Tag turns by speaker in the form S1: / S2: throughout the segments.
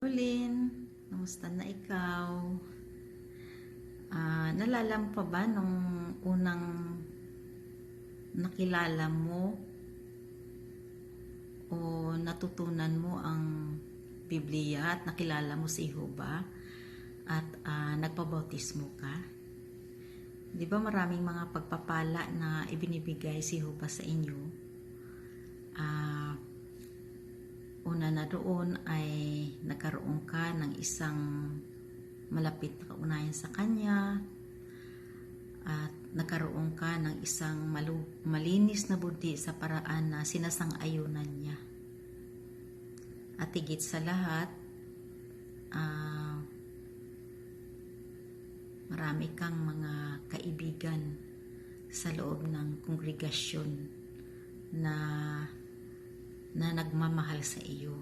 S1: Ulin, kamusta na ikaw? Nalala mo pa ba nung unang nakilala mo o natutunan mo ang Biblia at nakilala mo si Jehova at nagpabautismo ka? Di ba maraming mga pagpapala na ibinibigay si Jehova sa inyo? Una na doon ay nagkaroon ka ng isang malapit na kaunayan sa Kanya at nagkaroon ka ng isang malinis na buti sa paraan na sinasang-ayunan niya. At higit sa lahat, marami kang mga kaibigan sa loob ng kongregasyon na nagmamahal sa iyo.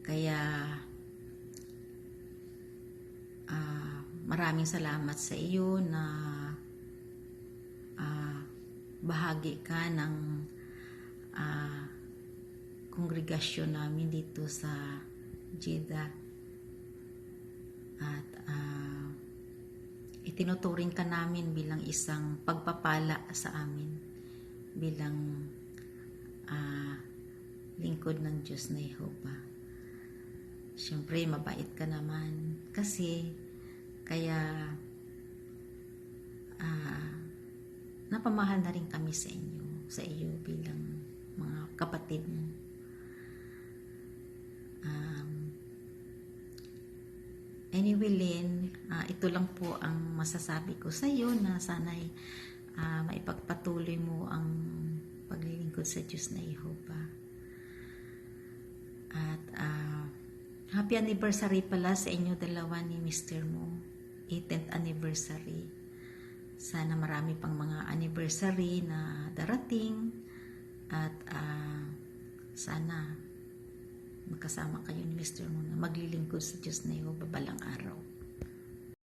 S1: Kaya maraming salamat sa iyo na bahagi ka ng kongregasyon namin dito sa Jeddah. At itinuturing ka namin bilang isang pagpapala sa amin bilang lingkod ng Diyos na Jehova. Siyempre, mabait ka naman kasi kaya napamahal na rin kami sa iyo bilang mga kapatid mo. Anyway, Lynn, ito lang po ang masasabi ko sa iyo na sana'y maipagpatuloy mo ang paglilingkod sa Diyos na Jehova. At happy anniversary pala sa inyo dalawa ni Mr. mo. 18th anniversary. Sana marami pang mga anniversary na darating at sana magkasama kayo ni Mr. mo na maglilingkod sa Diyos na Jehova balang araw.